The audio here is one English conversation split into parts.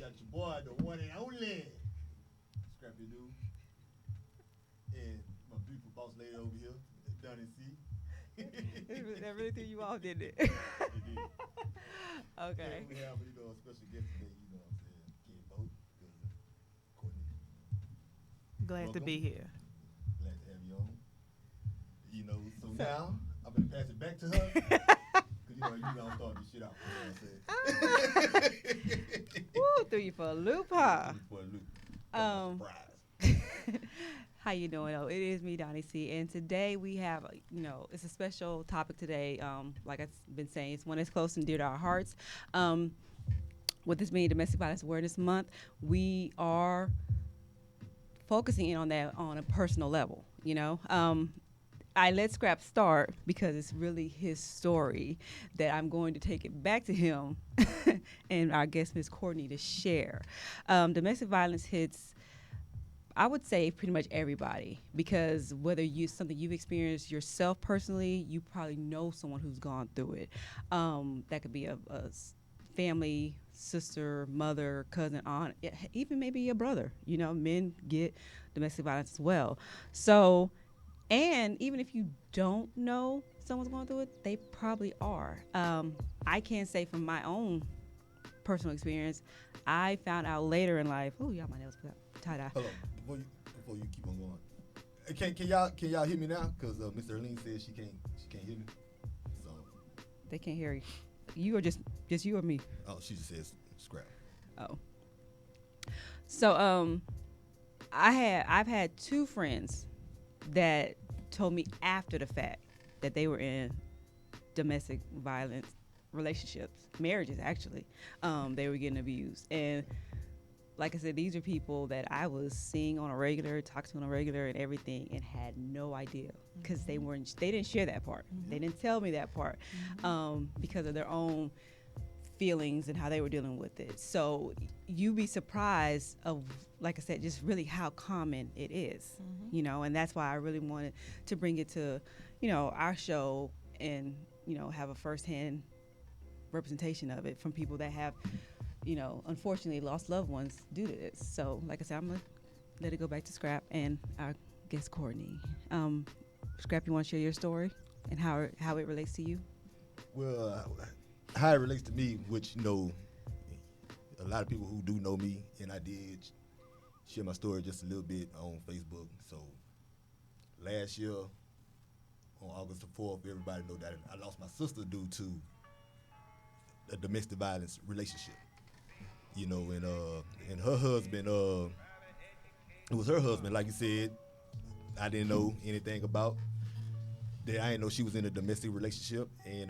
got your boy, the one and only Scrappy Dude, and my beautiful boss lady over here, Donnie C. That really threw you off, didn't it? It did. Okay. And we have, a special guest today, you know what I'm saying? Can't vote because Courtney. Glad to Welcome. be here. Glad to have you on. So So, now I'm gonna pass it back to her. Cause you gonna start this shit out. You know what I'm saying? woo, threw you for a loop, huh? For a loop. Um, Surprise. How you doing? Oh, it is me, Donnie C. And today we have, it's a special topic today. Like I've been saying, it's one that's close and dear to our hearts. Um, with this being Domestic Violence Awareness Month, we are focusing in on that on a personal level. I let Scrap start because it's really his story that I'm going to take it back to him and our guest, Ms. Courtney, to share. Domestic violence hits, I would say, pretty much everybody, because whether something you've experienced yourself personally, you probably know someone who's gone through it. That could be a family, sister, mother, cousin, aunt, even maybe your brother. Men get domestic violence as well. So, and even if you don't know someone's going through it, they probably are. I can't say from my own personal experience. I found out later in life. Oh, y'all, my nails tie dye. Hold on, before you keep on going. Can y'all hear me now? Cause Mr. Erlene says she can't hear me. So. They can't hear you. You or just you or me? Oh, she just says scrap. Oh. So I've had two friends that told me after the fact that they were in domestic violence relationships, marriages actually. They were getting abused. And like I said, these are people that I was seeing on a regular, talking to on a regular and everything, and had no idea because they didn't share that part. Mm-hmm. They didn't tell me that part because of their own feelings and how they were dealing with it. So you'd be surprised of, like I said, just really how common it is, and that's why I really wanted to bring it to, our show and, have a firsthand representation of it from people that have, unfortunately lost loved ones due to this. So like I said, I'm going to let it go back to Scrap and our guest Courtney. Scrap, you want to share your story and how it relates to you? Well, how it relates to me, which a lot of people who do know me, and I did share my story just a little bit on Facebook. So last year, on August the 4th, everybody know that I lost my sister due to a domestic violence relationship. And her husband, it was her husband, like you said, I didn't know anything about. That I didn't know she was in a domestic relationship, and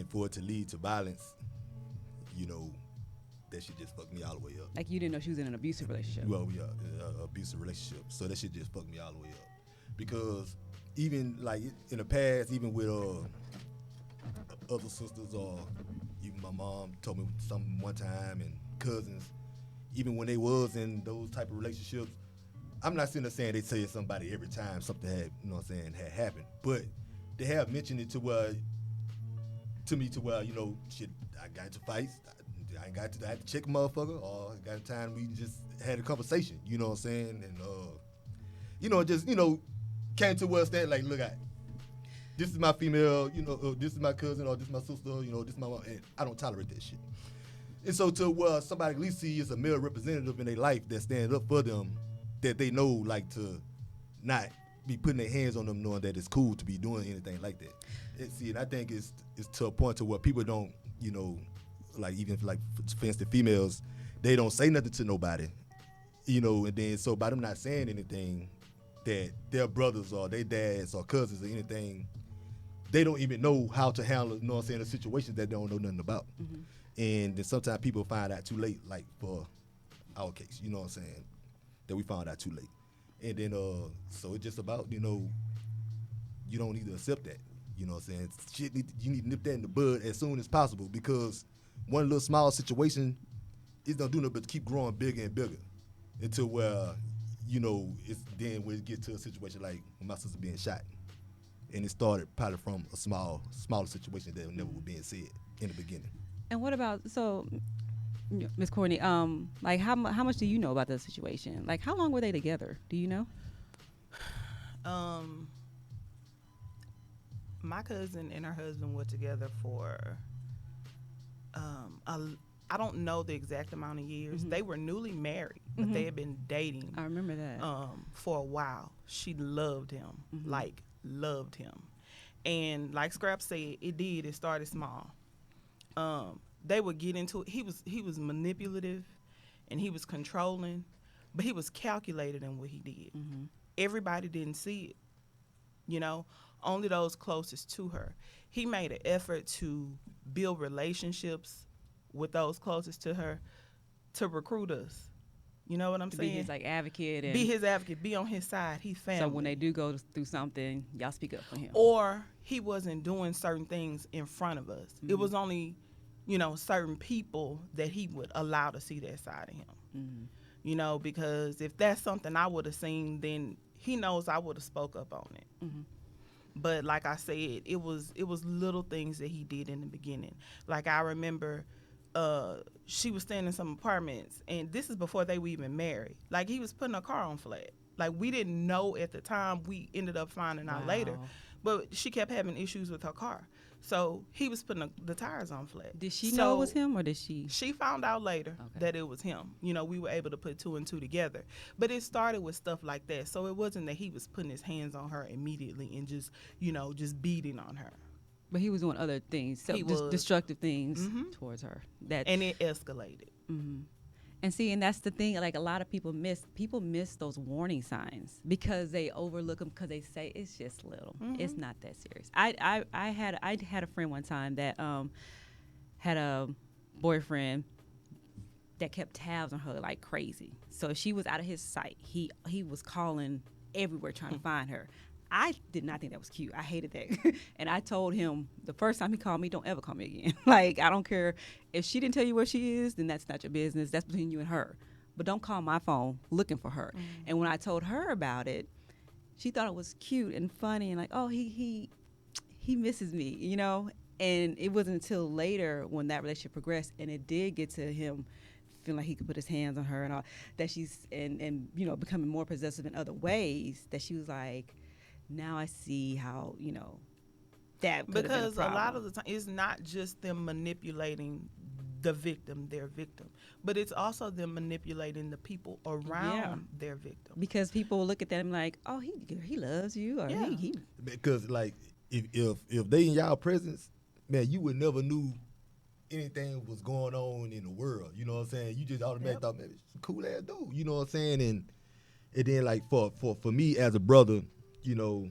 for it to lead to violence, that shit just fucked me all the way up. Like you didn't know she was in an abusive relationship? Well, abusive relationship. So that shit just fucked me all the way up. Because even like in the past, even with other sisters or even my mom told me something one time, and cousins, even when they was in those type of relationships, I'm not sitting there saying they tell somebody every time something had, had happened, but they have mentioned it to where, shit, I got into fights, I had to check a motherfucker, or I got a time we just had a conversation, you know what I'm saying, and just came to where stand like, look, this is my female, this is my cousin, or this is my sister, this is my mom, and I don't tolerate that shit. And so to where somebody at least see is a male representative in their life that stands up for them, that they know, like, to not be putting their hands on them, knowing that it's cool to be doing anything like that. And I think it's to a point to where people don't, like, even like for instance females, they don't say nothing to nobody, and then so by them not saying anything, that their brothers or their dads or cousins or anything, they don't even know how to handle, a situation that they don't know nothing about. Mm-hmm. And then sometimes people find out too late, like for our case, that we found out too late. And then, so it's just about, you don't need to accept that, Shit, you need to nip that in the bud as soon as possible, because one little small situation is gonna do nothing but keep growing bigger and bigger until where, it's then when it gets to a situation like when my sister being shot. And it started probably from a smaller situation that never was being said in the beginning. And what about, so Miss Courtney, like how much do you know about the situation? Like, how long were they together? Do you know? Um, my cousin and her husband were together for a, I don't know the exact amount of years. They were newly married, but they had been dating. I remember that. For a while. She loved him, like loved him, and like Scrap said, it started small. They would get into it. He was manipulative, and he was controlling, but he was calculated in what he did. Everybody didn't see it, you know, only those closest to her. He made an effort to build relationships with those closest to her to recruit us. You know what I'm saying? Be his like advocate. And be his advocate. Be on his side. He family. So when they do go through something, y'all speak up for him. Or he wasn't doing certain things in front of us. It was only, you know, certain people that he would allow to see that side of him. You know, because if that's something I would have seen, then he knows I would have spoke up on it. But like I said, it was little things that he did in the beginning. Like I remember she was staying in some apartments, and this is before they were even married. Like he was putting her car on flat. Like we didn't know at the time. We ended up finding out later. But she kept having issues with her car. So he was putting the tires on flat. Did she know it was him, or did she? She found out later that it was him. You know, we were able to put two and two together. But it started with stuff like that. So it wasn't that he was putting his hands on her immediately and just, you know, just beating on her. But he was doing other things, destructive things towards her. And it escalated. And see, and that's the thing. Like a lot of people miss those warning signs because they overlook them because they say it's just little. It's not that serious. I had a friend one time that had a boyfriend that kept tabs on her like crazy. So if she was out of his sight, he was calling everywhere trying to find her. I did not think that was cute. I hated that. And I told him the first time he called me, don't ever call me again. Like, I don't care. If she didn't tell you where she is, then that's not your business. That's between you and her. But don't call my phone looking for her. And when I told her about it, she thought it was cute and funny and like, oh, he misses me, you know? And it wasn't until later when that relationship progressed and it did get to him feeling like he could put his hands on her and all, that she's, and you know, becoming more possessive in other ways, that she was like, now I see how, you know, that could because have been a lot of the time it's not just them manipulating the victim, their victim, but it's also them manipulating the people around their victim. Because people look at them like, oh, he loves you, or he. Because like if they in y'all presence, man, you would never knew anything was going on in the world. You know what I'm saying? You just automatically thought, man, it's a cool ass dude. You know what I'm saying? And then like for me as a brother, you know,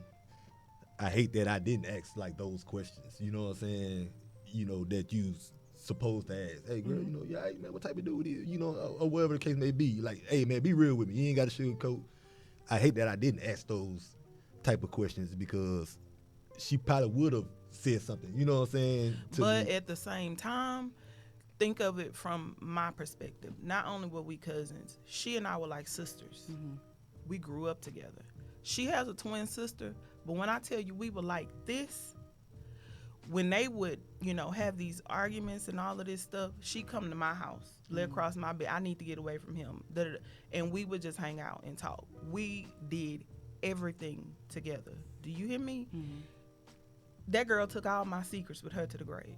I hate that I didn't ask like those questions. You know what I'm saying? You know, that you supposed to ask. Hey, girl, you know, hey, man, what type of dude is? You know, or whatever the case may be. Like, hey, man, be real with me. You ain't got to sugarcoat. I hate that I didn't ask those type of questions because she probably would have said something. You know what I'm saying? But at the same time, think of it from my perspective. Not only were we cousins, she and I were like sisters. We grew up together. She has a twin sister, but when I tell you we were like this, when they would, you know, have these arguments and all of this stuff, she'd come to my house, lay across my bed. I need to get away from him. And we would just hang out and talk. We did everything together. Do you hear me? That girl took all my secrets with her to the grave.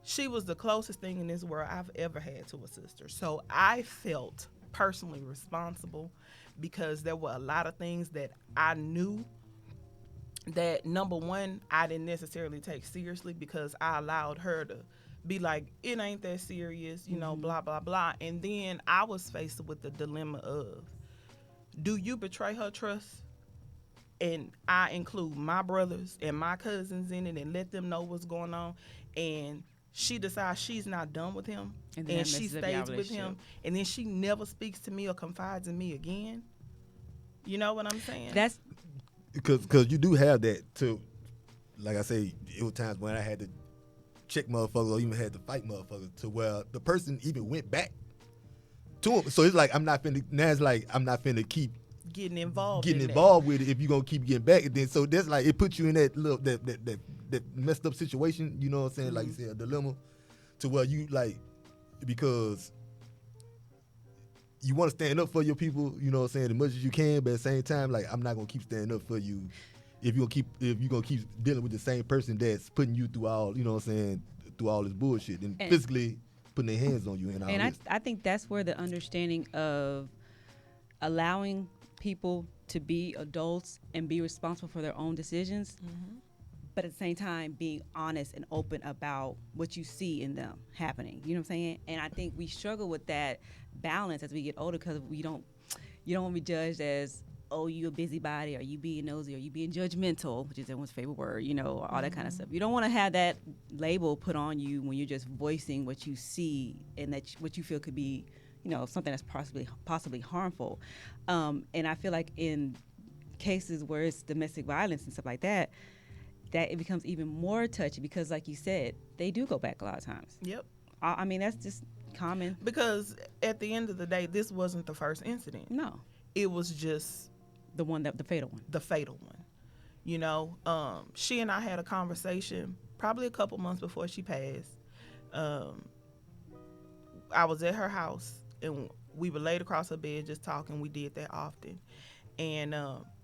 She was the closest thing in this world I've ever had to a sister. So I felt personally responsible because there were a lot of things that I knew that, number one, I didn't necessarily take seriously because I allowed her to be like, it ain't that serious, you know, blah, blah, blah. And then I was faced with the dilemma of, do you betray her trust? And I include my brothers and my cousins in it and let them know what's going on. And she decides she's not done with him, and she stays with him, and then she never speaks to me or confides in me again. You know what I'm saying? That's because you do have that too. Like I say, it was times when I had to check motherfuckers or even had to fight motherfuckers to where the person even went back to him. So it's like I'm not finna keep getting involved with it if you're gonna keep getting back. And then so that's like it puts you in that little that messed up situation, you know what I'm saying? Like you said, a dilemma to where you like because you want to stand up for your people, you know what I'm saying, as much as you can, but at the same time, like, I'm not gonna keep standing up for you if you're gonna keep dealing with the same person that's putting you through all, you know what I'm saying, through all this bullshit and physically putting their hands on you and all and this. I think that's where the understanding of allowing people to be adults and be responsible for their own decisions, but at the same time being honest and open about what you see in them happening. You know what I'm saying? And I think we struggle with that balance as we get older because you don't want to be judged as, oh, you a busybody, or you being nosy, or you being judgmental, which is everyone's favorite word, you know, all that kind of stuff. You don't want to have that label put on you when you're just voicing what you see and what you feel could be, you know, something that's possibly harmful. And I feel like in cases where it's domestic violence and stuff like that it becomes even more touchy because, like you said, they do go back a lot of times. Yep. I mean, that's just common. Because at the end of the day, this wasn't the first incident. No. It was just the fatal one. The fatal one. You know, she and I had a conversation probably a couple months before she passed. I was at her house and we were laid across her bed just talking. We did that often. And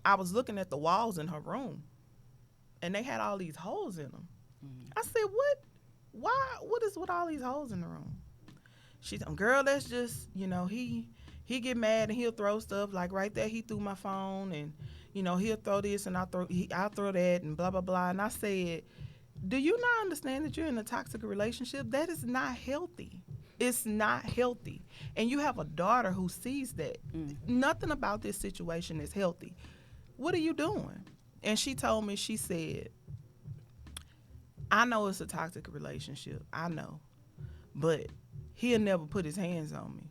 I was looking at the walls in her room and they had all these holes in them. I said, what is with all these holes in the room? She said, girl, that's just, you know, he get mad and he'll throw stuff. Like right there, he threw my phone and, you know, he'll throw this and I'll throw that and blah, blah, blah. And I said, do you not understand that you're in a toxic relationship? That is not healthy. It's not healthy. And you have a daughter who sees that. Nothing about this situation is healthy. What are you doing? And she told me, she said, I know it's a toxic relationship. I know. But he'll never put his hands on me.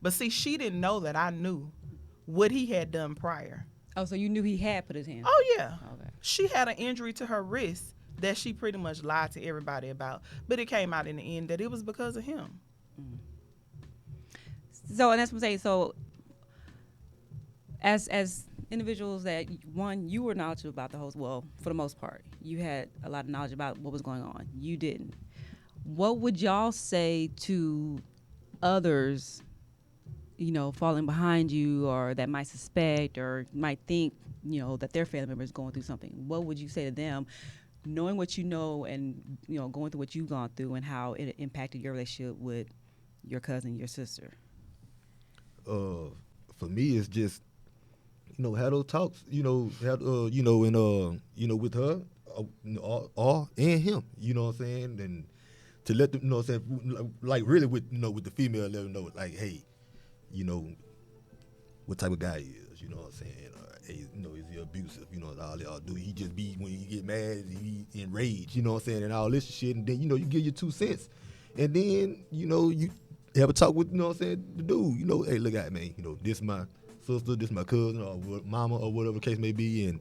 But see, she didn't know that I knew what he had done prior. Oh, so you knew he had put his hands? Oh, yeah. Okay. She had an injury to her wrist that she pretty much lied to everybody about. But it came out in the end that it was because of him. So, and that's what I'm saying. So, as individuals that, one, you were knowledgeable about the whole, well, for the most part, you had a lot of knowledge about what was going on. You didn't. What would y'all say to others, you know, falling behind you or that might suspect or might think, you know, that their family member is going through something? What would you say to them, knowing what you know and, you know, going through what you've gone through and how it impacted your relationship with your cousin, your sister? For me, it's just, you know, have those talks, you know, you know, and, you know, with her or and him, you know what I'm saying? And to let them, you know what I'm saying, like really with, you know, with the female, let them know, like, hey, you know, what type of guy he is, you know what I'm saying? Hey, you know, is he abusive? You know, all y'all do. He just be, when he get mad, he enraged, you know what I'm saying, and all this shit. And then, you know, you give your 2 cents. And then, you know, you have a talk with, you know what I'm saying, the dude, you know, hey, look at man, you know, this my sister, this my cousin, or mama, or whatever the case may be. And,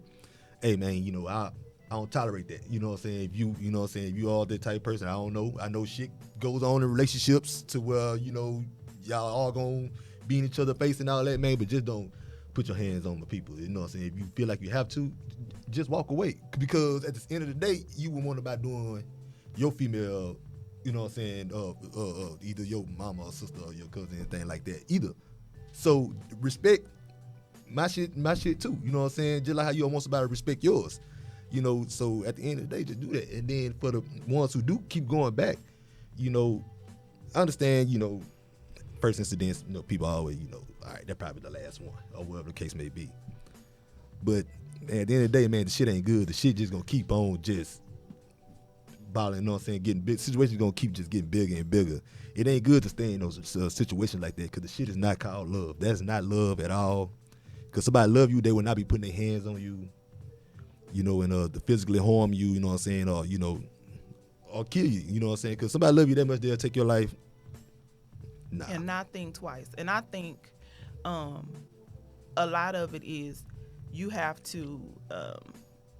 hey, man, you know, I don't tolerate that. You know what I'm saying? If you know what I'm saying, if you all that type of person, I don't know. I know shit goes on in relationships to where, you know, y'all all gonna be in each other's face and all that, man, but just don't put your hands on the people. You know what I'm saying? If you feel like you have to, just walk away. Because at the end of the day, you wouldn't want about doing your female, you know what I'm saying, either your mama or sister or your cousin, anything like that either. So respect my shit too. You know what I'm saying? Just like how you almost about to respect yours. You know, so at the end of the day, just do that. And then for the ones who do keep going back, you know, understand, you know, first incidents, you know, people always, you know, all right, that's probably the last one, or whatever the case may be. But man, at the end of the day, man, the shit ain't good. The shit just gonna keep on just bottling, you know what I'm saying, getting big. Situations gonna keep just getting bigger and bigger. It ain't good to stay in those situations like that, because the shit is not called love. That's not love at all. Because somebody love you, they will not be putting their hands on you, you know, and to physically harm you, you know what I'm saying, or, you know, or kill you, you know what I'm saying. Because somebody love you that much, they'll take your life. Nah. And not think twice. And I think a lot of it is you have to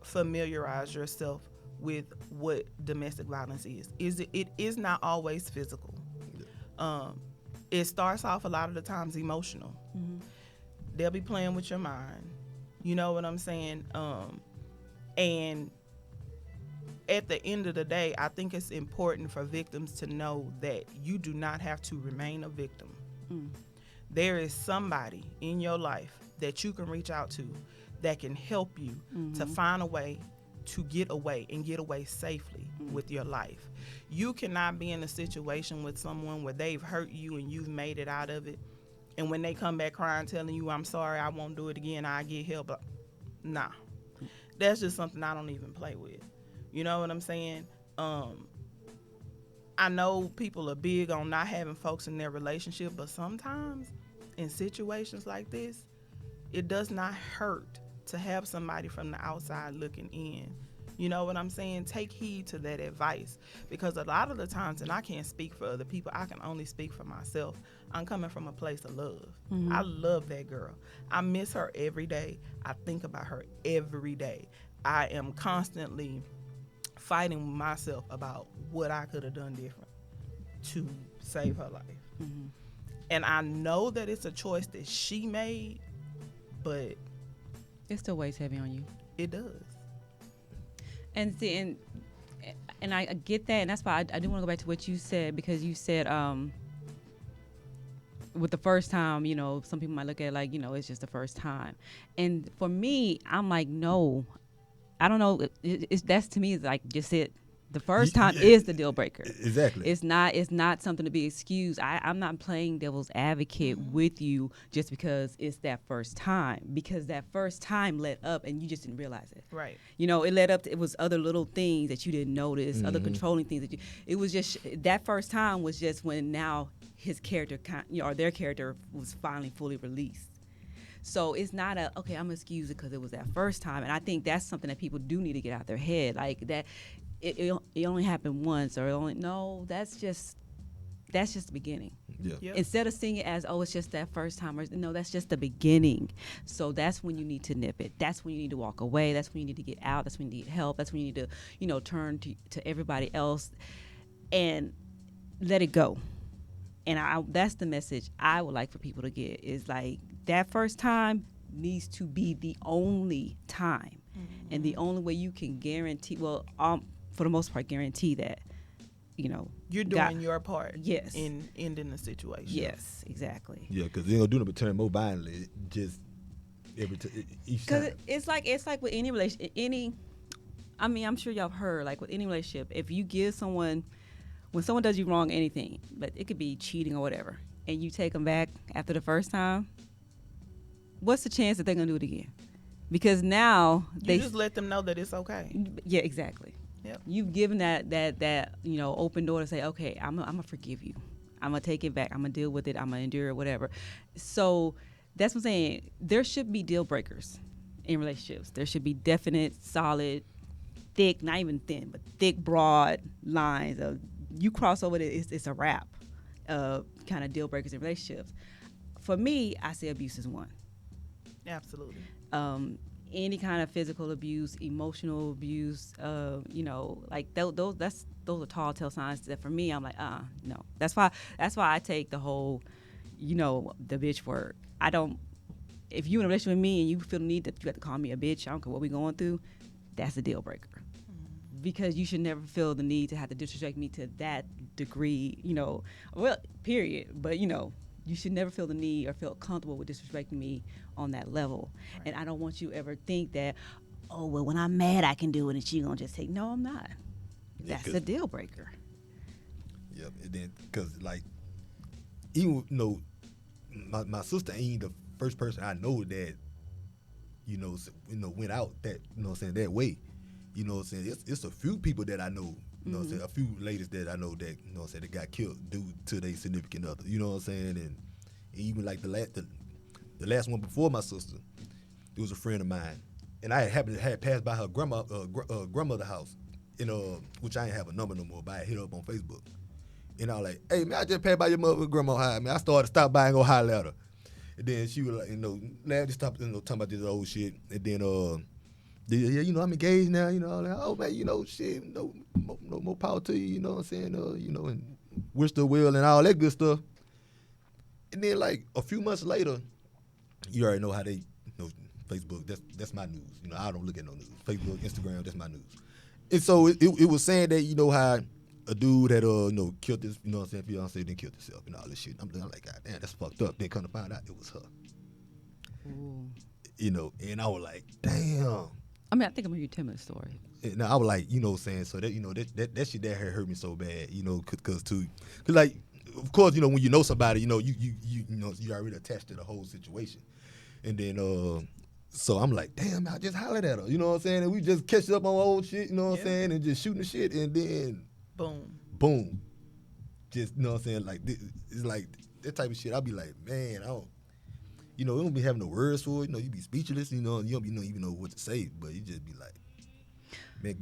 familiarize yourself with what domestic violence is. It is not always physical. Yeah. It starts off a lot of the times emotional. Mm-hmm. They'll be playing with your mind. You know what I'm saying? And at the end of the day, I think it's important for victims to know that you do not have to remain a victim. There is somebody in your life that you can reach out to that can help you to find a way to get away and get away safely with your life. You cannot be in a situation with someone where they've hurt you and you've made it out of it, and when they come back crying telling you, I'm sorry, I won't do it again, I'll get help. Nah, that's just something I don't even play with. You know what I'm saying? I know people are big on not having folks in their relationship, but sometimes in situations like this, it does not hurt to have somebody from the outside looking in. You know what I'm saying? Take heed to that advice, because a lot of the times, and I can't speak for other people, I can only speak for myself, I'm coming from a place of love. I love that girl. I miss her every day. I think about her every day. I am constantly fighting myself about what I could have done different to save her life. And I know that it's a choice that she made, but it still weighs heavy on you. it does. And see, and I get that, and that's why I do want to go back to what you said, because you said with the first time, you know, some people might look at it like, you know, it's just the first time. And for me, I'm like, no, I don't know. That's to me is like just it. The first time is the deal breaker. Exactly. It's not something to be excused. I'm not playing devil's advocate with you just because it's that first time, because that first time led up and you just didn't realize it. Right. You know, it led up to, it was other little things that you didn't notice, other controlling things that it was just, that first time was just when now his character, or their character was finally fully released. So it's not okay, I'm gonna excuse it because it was that first time. And I think that's something that people do need to get out their head. Like that, it only happened once, or that's just the beginning. Yeah. Yep. Instead of seeing it as, oh, it's just that first time, or no, that's just the beginning. So that's when you need to nip it. That's when you need to walk away. That's when you need to get out. That's when you need help. That's when you need to, turn to everybody else and let it go. And that's the message I would like for people to get, is like that first time needs to be the only time. And the only way you can guarantee, for the most part, guarantee that, you're doing your part. Yes. In ending the situation. Yes, exactly. Yeah, because they don't do nothing but turn more violently. Just each time. Because it's like with any relationship, I'm sure y'all have heard, like with any relationship, if you give someone, when someone does you wrong, anything, but it could be cheating or whatever, and you take them back after the first time, what's the chance that they're gonna do it again? Because now you just let them know that it's okay. Yeah, exactly. Yep. You've given that open door to say, okay, I'm gonna forgive you. I'm gonna take it back. I'm gonna deal with it. I'm gonna endure it, whatever. So that's what I'm saying. There should be deal breakers in relationships. There should be definite, solid, thick, not even thin, but thick, broad lines of, you cross over it's a wrap. Kind of deal breakers in relationships. For me, I say abuse is one. Absolutely. Any kind of physical abuse, emotional abuse, like those are tall tale signs that for me, I'm like, no. That's why I take the whole, the bitch word. I don't, if you're in a relationship with me and you feel the need that you have to call me a bitch, I don't care what we're going through, that's a deal breaker. Because you should never feel the need to have to disrespect me to that degree, period. But, you should never feel the need or feel comfortable with disrespecting me on that level. Right. And I don't want you ever think that, oh, well, when I'm mad, I can do it and she gonna just take, no, I'm not. Yeah, that's a deal breaker. Yep, and then, because, like, even, my sister ain't the first person I know that, went out that, that way. It's a few people that I know, a few ladies that I know that, that got killed due to their significant other, and even like the last one before my sister, it was a friend of mine, and I had passed by her grandmother's house, which I ain't have a number no more, but I hit her up on Facebook, and I was like, hey man, I just passed by your mother grandma's house, man. I started to stop by and go holler at her, and then she was like, just stopped, talking about this old shit, and then yeah, I'm engaged now, like, oh man, shit, no more power to you, you know what I'm saying, and wish the will and all that good stuff. And then like a few months later, you already know how they, Facebook, that's my news. I don't look at no news. Facebook, Instagram, that's my news. And so it was saying that, you know, how a dude had killed this, you know what I'm saying, fiance, then killed himself and all this shit. I'm like, God damn, that's fucked up. Then come to find out it was her. Ooh. You know, and I was like, damn. I mean, I think I'm gonna tell me the story. And I was like, you know what I'm saying, so that, you know, that shit that hurt me so bad, you know, cause like, of course, you know, when you know somebody, you know, you know, you already attached to the whole situation. And then so I'm like, damn, I just hollered at her, you know what I'm saying? And we just catch up on old shit, you know what I'm saying? And just shooting the shit, and then boom. Just, you know what I'm saying? Like, it's like that type of shit. I'll be like, man, I don't, you know, you don't be having no words for it. You know, you be speechless, you know, you don't even know what to say, but you just be like, man,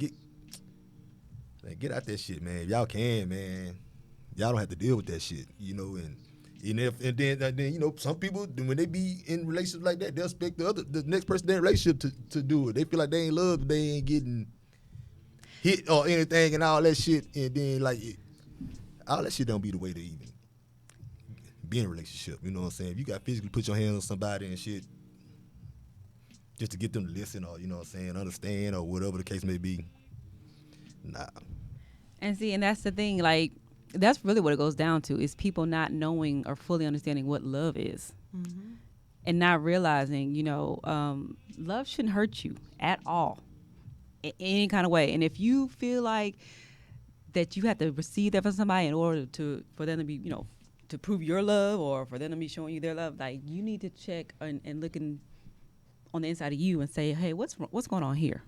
get out that shit, man. If y'all can, man. Y'all don't have to deal with that shit, you know, and then you know, some people, when they be in relationships like that, they'll expect the next person in that relationship to do it. They feel like they ain't loved, but they ain't getting hit or anything and all that shit. And then, like, all that shit don't be the way to even be in a relationship. You know what I'm saying? If you got physically put your hands on somebody and shit just to get them to listen or, you know what I'm saying, understand or whatever the case may be, nah. And see, and that's the thing, like, that's really what it goes down to, is people not knowing or fully understanding what love is. Mm-hmm. And not realizing, you know, love shouldn't hurt you at all in any kind of way. And if you feel like that you have to receive that from somebody in order for them to be, you know, to prove your love or for them to be showing you their love, like, you need to check and look on the inside of you and say, hey, what's going on here?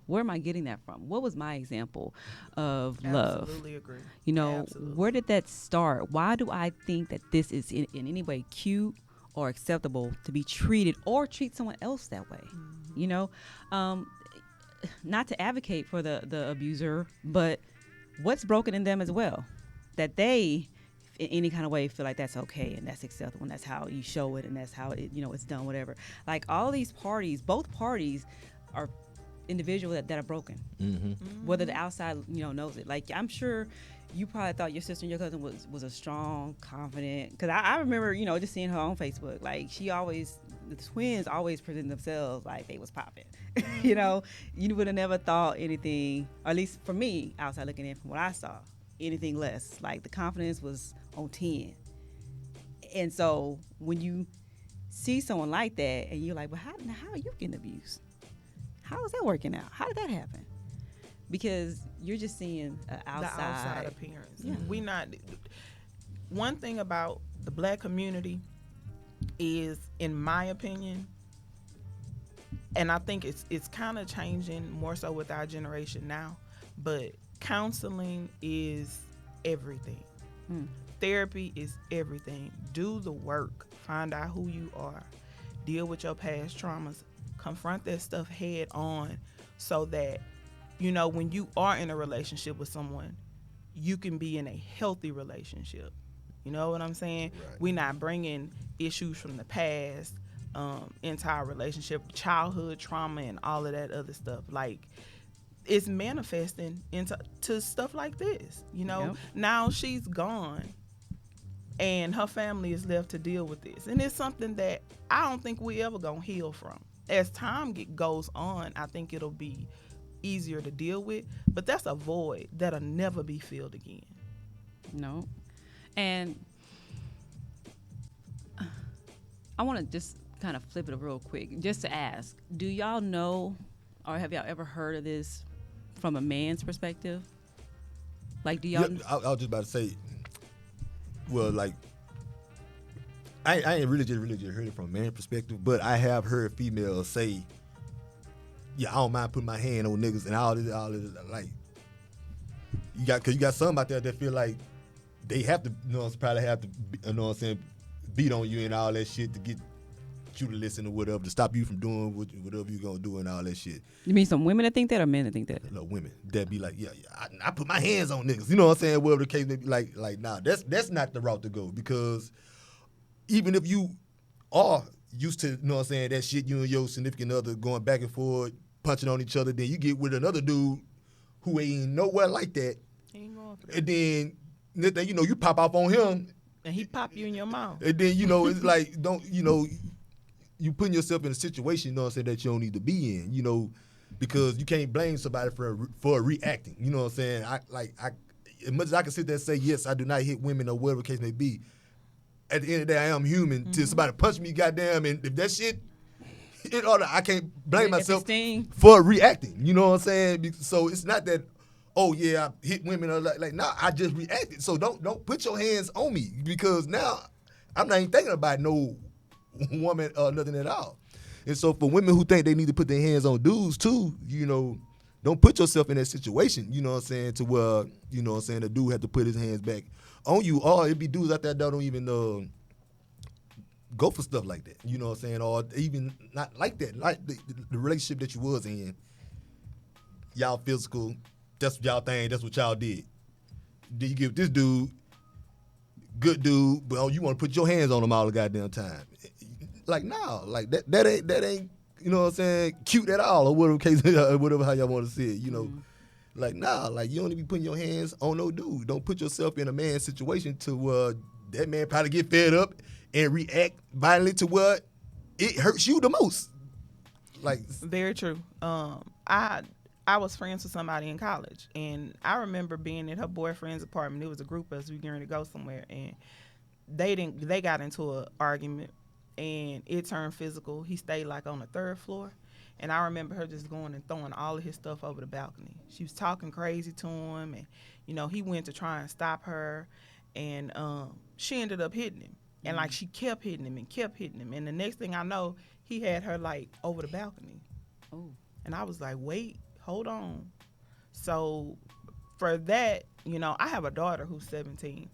Where am I getting that from? What was my example of love? Absolutely agree. You know, Absolutely. Where did that start? Why do I think that this is in any way cute or acceptable to be treated or treat someone else that way? Mm-hmm. You know, not to advocate for the abuser, but what's broken in them as well, that they in any kind of way feel like that's okay and that's acceptable and that's how you show it and that's how it, you know, it's done, whatever. Like, all these parties, both parties are individuals that are broken, mm-hmm. whether the outside, you know, knows it. Like, I'm sure you probably thought your sister and your cousin was a strong, confident, because I remember, you know, just seeing her on Facebook. Like, the twins always present themselves like they was popping. You know, you would have never thought anything, or at least for me, outside looking in from what I saw, anything less. Like, the confidence was on 10. And so when you see someone like that and you're like, well, how are you getting abused? How is that working out? How did that happen? Because you're just seeing outside. The outside appearance. Yeah. We not. One thing about the Black community is, in my opinion, and I think it's kind of changing more so with our generation now, but counseling is everything. Therapy is everything. Do the work. Find out who you are. Deal with your past traumas. Confront that stuff head on, so that, you know, when you are in a relationship with someone, you can be in a healthy relationship. You know what I'm saying? Right. We're not bringing issues from the past into our relationship, childhood trauma and all of that other stuff. Like, it's manifesting into stuff like this. You know, yep. Now she's gone and her family is left to deal with this. And it's something that I don't think we ever gonna heal from. As time goes on, I think it'll be easier to deal with, but that's a void that'll never be filled again. No. And I want to just kind of flip it real quick, just to ask, do y'all know, or have y'all ever heard of this from a man's perspective? Like, do y'all... Yeah, I was just about to say, well, like, I ain't really just heard it from a man's perspective, but I have heard females say, yeah, I don't mind putting my hand on niggas and all this, like, you got some out there that feel like they have to, you know, probably have to, you know what I'm saying, beat on you and all that shit to get you to listen or whatever, to stop you from doing whatever you're gonna do and all that shit. You mean some women that think that, or men that think that? No, women that be like, yeah, I put my hands on niggas. You know what I'm saying? Whatever the case may be, like, nah, that's not the route to go, because even if you are used to, you know what I'm saying, that shit, you and your significant other going back and forth, punching on each other, then you get with another dude who ain't nowhere like that, and then you know, you pop off on him, and he pop you in your mouth, and then, you know, it's like, don't, you know, you putting yourself in a situation, you know what I'm saying, that you don't need to be in. You know, because you can't blame somebody for reacting. You know what I'm saying? I as much as I can sit there and say yes, I do not hit women or whatever the case may be. At the end of the day, I am human. Till somebody punch me, goddamn, and if that shit in order, I can't blame myself for reacting. You know what I'm saying? So it's not that, oh yeah, I hit women or like nah, I just reacted. So don't put your hands on me, because now I'm not even thinking about no woman or nothing at all. And so for women who think they need to put their hands on dudes too, you know, don't put yourself in that situation, you know what I'm saying, to where, you know what I'm saying, the dude have to put his hands back on you, or it be dudes out there that don't even go for stuff like that, you know what I'm saying, or even not like that, like the relationship that you was in, y'all physical, that's what y'all think, that's what y'all did. Then you give this dude, good dude, but you want to put your hands on him all the goddamn time. Like, nah, like that ain't, you know what I'm saying, cute at all, or whatever how y'all want to say it, you know. Like, nah, like you don't even be putting your hands on no dude. Don't put yourself in a man's situation to that man probably get fed up and react violently to what it hurts you the most. Like, very true. I was friends with somebody in college, and I remember being at her boyfriend's apartment. It was a group of us. We were going to go somewhere, and they got into an argument, and it turned physical. He stayed like on the third floor, and I remember her just going and throwing all of his stuff over the balcony. She was talking crazy to him, and you know, he went to try and stop her, and she ended up hitting him. And like she kept hitting him and kept hitting him, and the next thing I know, he had her like over the balcony. Oh. And I was like, wait, hold on. So for that, you know, I have a daughter who's 17.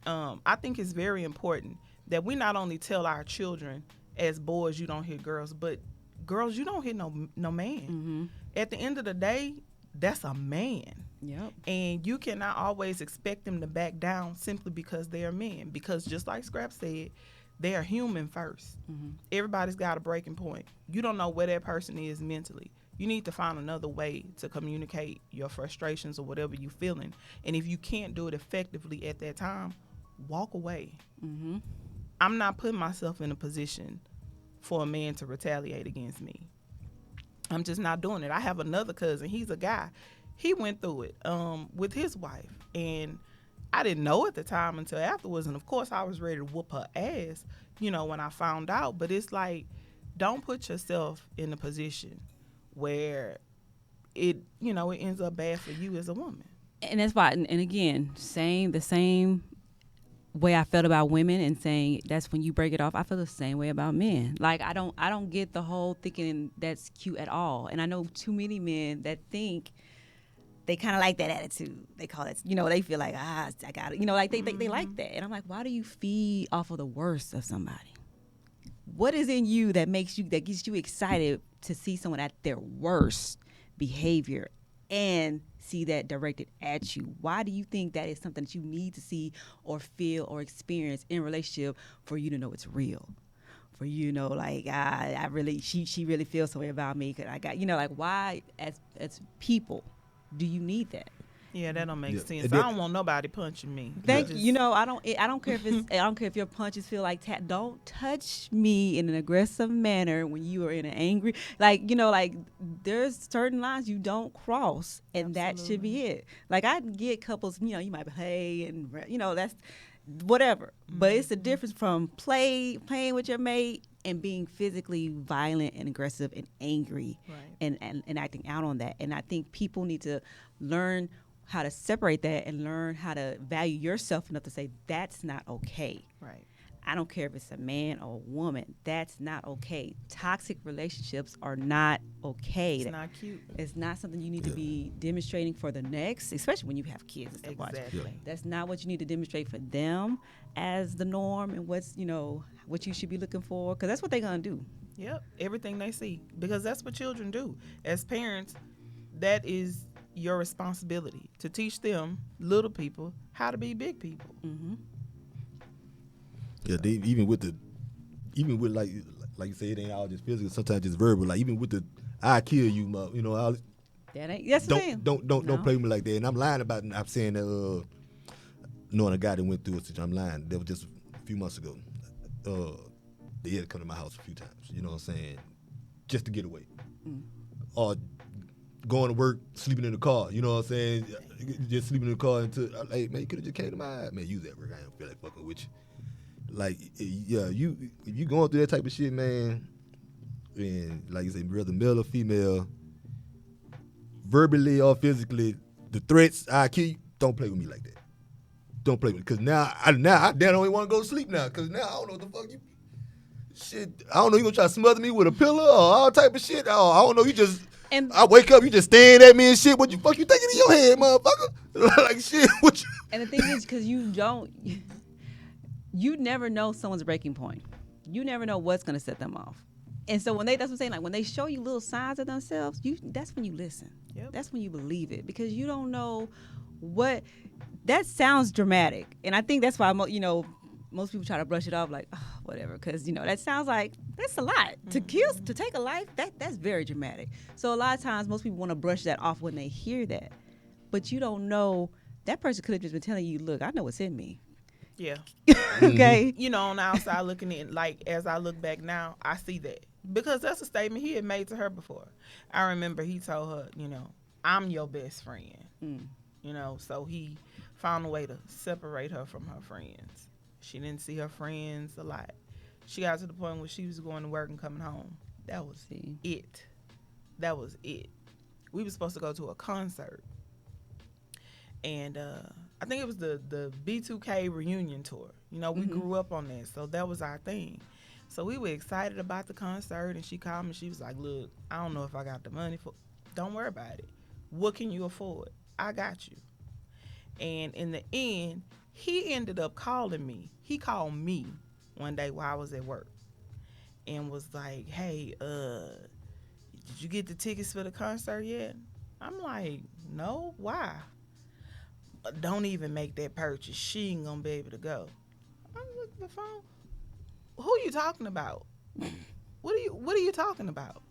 I think it's very important that we not only tell our children, as boys, you don't hit girls, but girls, you don't hit no man. At the end of the day, that's a man. Yep. And you cannot always expect them to back down simply because they are men. Because just like Scrap said, they are human first. Everybody's got a breaking point. You don't know where that person is mentally. You need to find another way to communicate your frustrations or whatever you're feeling. And if you can't do it effectively at that time, walk away. I'm not putting myself in a position for a man to retaliate against me. I'm just not doing it. I have another cousin. He's a guy. He went through it with his wife. And I didn't know at the time until afterwards. And, of course, I was ready to whoop her ass, you know, when I found out. But it's like, don't put yourself in a position where it, you know, it ends up bad for you as a woman. And that's why, and again, the same way I felt about women and saying that's when you break it off, I feel the same way about men. Like, I don't get the whole thinking that's cute at all. And I know too many men that think they kind of like that attitude. They call it, you know, they feel like, I got it. You know, like they like that. And I'm like, why do you feed off of the worst of somebody? What is in you that gets you excited to see someone at their worst behavior and see that directed at you? Why do you think that is something that you need to see or feel or experience in a relationship for you to know it's real? For you to know, like, I really, she really feels some way about me. Cause I got, you know, like, why as people do you need that? Yeah, that don't make sense. I don't want nobody punching me. You know, I don't care if it's I don't care if your punches feel like don't touch me in an aggressive manner when you are in an angry, like, you know, like there's certain lines you don't cross, and that should be it. Like, I get couples, you know, you might be, hey, and you know, that's whatever, but it's the difference from playing with your mate and being physically violent and aggressive and angry, and acting out on that. And I think people need to learn how to separate that and learn how to value yourself enough to say that's not okay. Right. I don't care if it's a man or a woman. That's not okay. Toxic relationships are not okay. It's not cute. It's not something you need to be demonstrating for the next, especially when you have kids and stuff. Exactly. Watching. That's not what you need to demonstrate for them as the norm and what's, you know, what you should be looking for, because that's what they're going to do. Yep, everything they see, because that's what children do. As parents, that is your responsibility to teach them, little people, how to be big people. Yeah, even with like you say, it ain't all just physical. Sometimes just verbal. Like, even with the "I kill you," you know, that ain't. Yes, don't play with me like that. And I'm lying about. I'm saying that knowing a guy that went through it. I'm lying. That was just a few months ago. They had to come to my house a few times. You know what I'm saying? Just to get away, or going to work, sleeping in the car. You know what I'm saying? Just sleeping in the car until like, man, you could have just came to my house. Man, you was at work. I don't feel like fucking with you. Like, yeah, if you going through that type of shit, man, and like you say, whether male or female, verbally or physically, the threats I keep, don't play with me like that. Don't play with me. Because now I damn only want to go to sleep now. Because now I don't know what the fuck you... Shit, I don't know, you gonna try to smother me with a pillow or all type of shit? Oh, I don't know, you just... And I wake up, you just staring at me and shit. What you fuck you thinking in your head, motherfucker? Like, shit, what you... And the thing is, because you never know someone's breaking point. You never know what's going to set them off. And so that's what I'm saying, like when they show you little signs of themselves, that's when you listen. Yep. That's when you believe it, because you don't know what, that sounds dramatic. And I think that's why, most people try to brush it off like, oh, whatever, because, that sounds like, that's a lot. Mm-hmm. To take a life, that's very dramatic. So a lot of times most people want to brush that off when they hear that. But you don't know, that person could have just been telling you, look, I know what's in me. Yeah. Okay? On the outside looking in, like, as I look back now, I see that. Because that's a statement he had made to her before. I remember he told her, I'm your best friend. So he found a way to separate her from her friends. She didn't see her friends a lot. She got to the point where she was going to work and coming home. That was it. That was it. We were supposed to go to a concert. And I think it was the B2K reunion tour. We grew up on that, so that was our thing. So we were excited about the concert, and she called me. She was like, look, I don't know if I got the money for. Don't worry about it. What can you afford? I got you. And in the end, he ended up calling me. He called me one day while I was at work and was like, hey, did you get the tickets for the concert yet? I'm like, no, why? Don't even make that purchase. She ain't gonna be able to go. I looked at the phone. Who are you talking about? What are you talking about?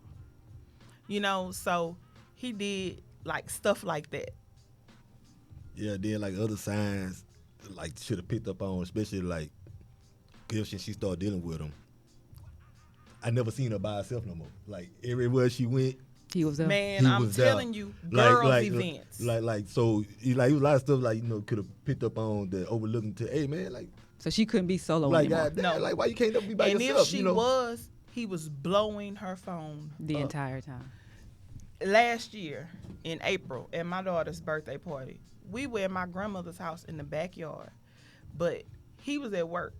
So he did like stuff like that. Yeah, then like other signs, like should have picked up on, especially like, cause since she started dealing with him, I never seen her by herself no more. Like everywhere she went, he was there. Man, I'm telling you, girls events. So it was a lot of stuff like could have picked up on the overlooking to, hey man, like. So she couldn't be solo like anymore. God, like why you can't be by yourself? And if she was, he was blowing her phone the up. entire time. Last year in April at my daughter's birthday party, we were at my grandmother's house in the backyard, but he was at work.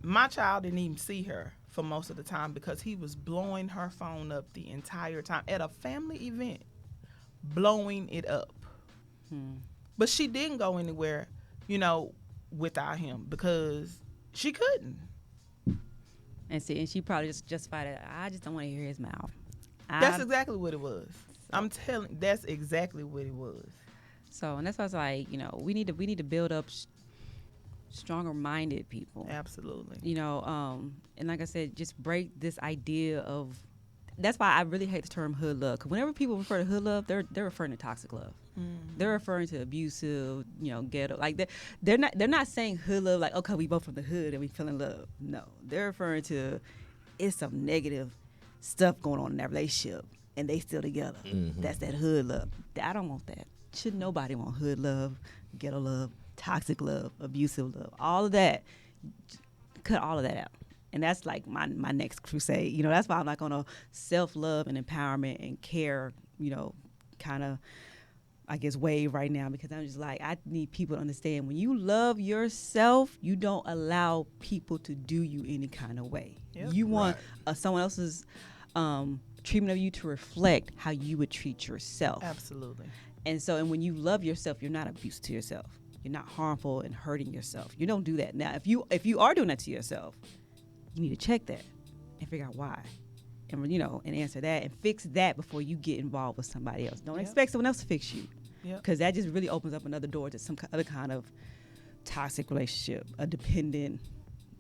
My child didn't even see her for most of the time because he was blowing her phone up the entire time at a family event, blowing it up. But she didn't go anywhere, without him because she couldn't. And she probably just justified it. I just don't want to hear his mouth. That's exactly what it was. I'm telling. That's exactly what it was. So, and that's why I was like, we need to build up stronger-minded people. Absolutely. And like I said, just break this idea of. That's why I really hate the term hood love. Because whenever people refer to hood love, they're referring to toxic love. They're referring to abusive, ghetto. Like they're not saying hood love like, okay, we both from the hood and we fell in love. No, they're referring to it's some negative stuff going on in that relationship and they still together. That's that hood love. I don't want that. Should nobody want hood love, ghetto love, toxic love, abusive love, all of that. Cut all of that out. And that's like my next crusade. That's why I'm like on a self-love and empowerment and care, kind of, I guess, wave right now, because I'm just like, I need people to understand when you love yourself, you don't allow people to do you any kind of way. Yep. You want someone else's treatment of you to reflect how you would treat yourself. Absolutely. And when you love yourself, you're not abusive to yourself. You're not harmful and hurting yourself. You don't do that. Now, if you are doing that to yourself, you need to check that and figure out why. And and answer that and fix that before you get involved with somebody else. Don't expect someone else to fix you, because that just really opens up another door to some other kind of toxic relationship, a dependent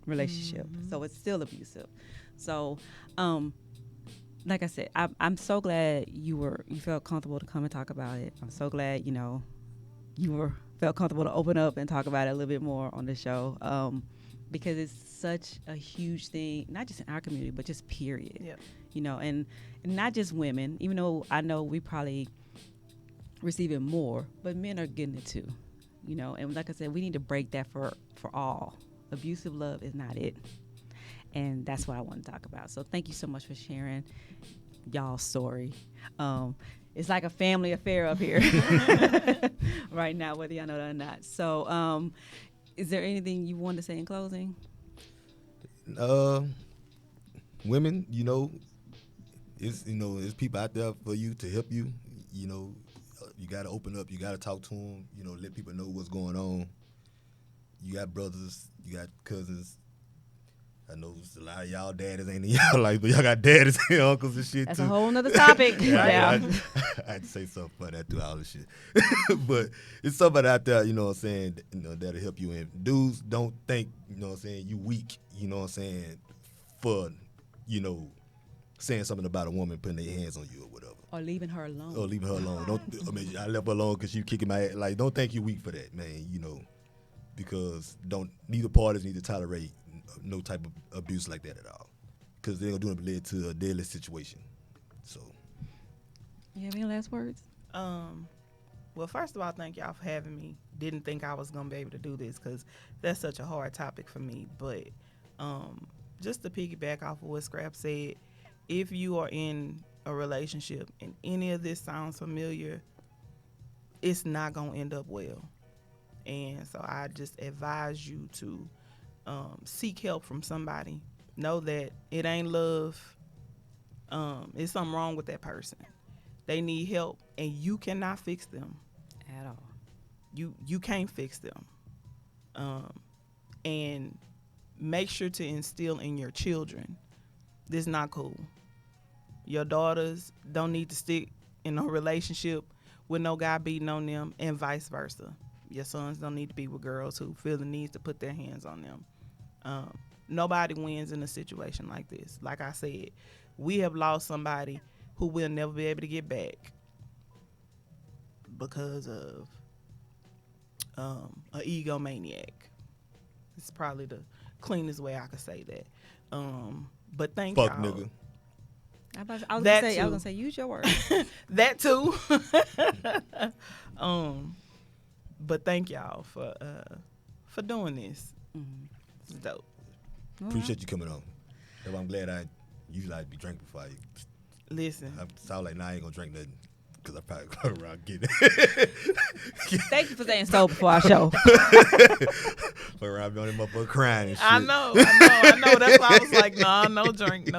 relationship. So it's still abusive. So, like I said, I'm so glad you felt comfortable to come and talk about it. I'm so glad you felt comfortable to open up and talk about it a little bit more on the show. because it's such a huge thing, not just in our community, but just period. Yep. You know, and not just women, even though I know we probably receiving more, but men are getting it too. You know, and like I said, we need to break that for all. Abusive love is not it. And that's what I want to talk about. So thank you so much for sharing y'all's story. It's like a family affair up here right now, whether y'all know that or not. So is there anything you want to say in closing? Women, you know, it's people out there for you to help you. You know, you got to open up. You got to talk to them. You know, let people know what's going on. You got brothers. You got cousins. I know a lot of y'all daddies ain't in y'all life, but y'all got daddies and uncles and shit That's too. a whole nother topic. I had to say something funny through all this shit. But it's somebody out there, you know what I'm saying, you know, that'll help you. And dudes, don't think, you know what I'm saying, you weak, you know what I'm saying, for, you know, saying something about a woman putting their hands on you or whatever. Or leaving her alone. Or leaving her alone. I left her alone because she kicking my ass. Like, don't think you weak for that, man, you know, because neither parties need to tolerate no type of abuse like that at all, because they're gonna lead to a deadly situation. So, you have any last words? Well, first of all, thank y'all for having me. Didn't think I was gonna be able to do this because that's such a hard topic for me. But just to piggyback off of what Scrap said, if you are in a relationship and any of this sounds familiar, it's not gonna end up well. And so I just advise you to seek help from somebody. Know that it ain't love. It's something wrong with that person. They need help, and you cannot fix them At all. You can't fix them. And make sure to instill in your children, this is not cool. Your daughters don't need to stick in a relationship with no guy beating on them, and vice versa. Your sons don't need to be with girls who feel the need to put their hands on them. Nobody wins in a situation like this. Like I said, we have lost somebody who we'll never be able to get back because of an egomaniac. It's probably the cleanest way I could say that. But thank fuck y'all. nigga. I was gonna say use your word. That too. But thank y'all for doing this. Mm-hmm. It's dope. Appreciate you coming on. That's why I'm glad I usually I'd be drinking before I Listen. I sound like, nah, I ain't gonna drink nothing because I probably go around getting Thank you for saying so before our show. fuck around be on them motherfucker crying and shit. I know. That's why I was like, nah, no drink.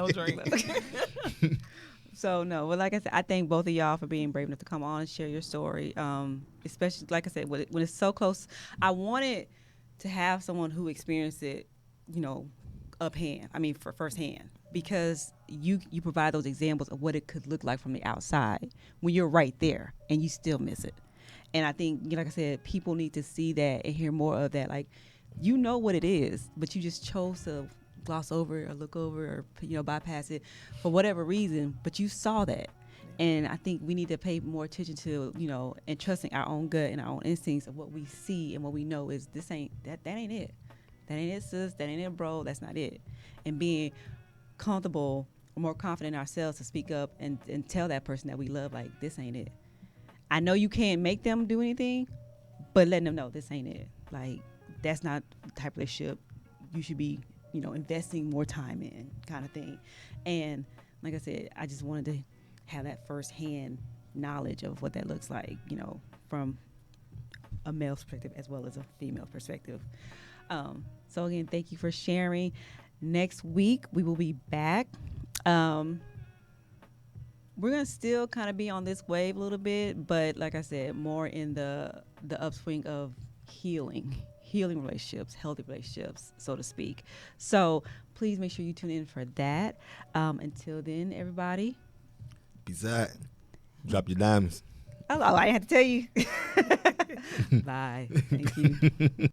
So no, well, like I said, I thank both of y'all for being brave enough to come on and share your story. Especially, like I said, when it's so close, I wanted to have someone who experienced it, you know, for firsthand, because you provide those examples of what it could look like from the outside when you're right there and you still miss it. And I think, you know, like I said, people need to see that and hear more of that. Like, you know what it is, but you just chose to gloss over it or look over it or, you know, bypass it for whatever reason, but you saw that. And I think we need to pay more attention to, you know, and trusting our own gut and our own instincts of what we see and what we know is that ain't it. That ain't it, sis. That ain't it, bro. That's not it. And being comfortable or more confident in ourselves to speak up and tell that person that we love, like, this ain't it. I know you can't make them do anything, but letting them know this ain't it. Like, that's not the type of relationship you should be, you know, investing more time in, kind of thing. And like I said, I just wanted to have that firsthand knowledge of what that looks like, you know, from a male perspective as well as a female perspective. So again, thank you for sharing. Next week we will be back. We're gonna still kind of be on this wave a little bit, but like I said, more in the upswing of healing relationships, healthy relationships, so to speak. So please make sure you tune in for that. Until then, everybody, Peace out. Drop your diamonds. oh, I had to tell you. Bye. Thank you.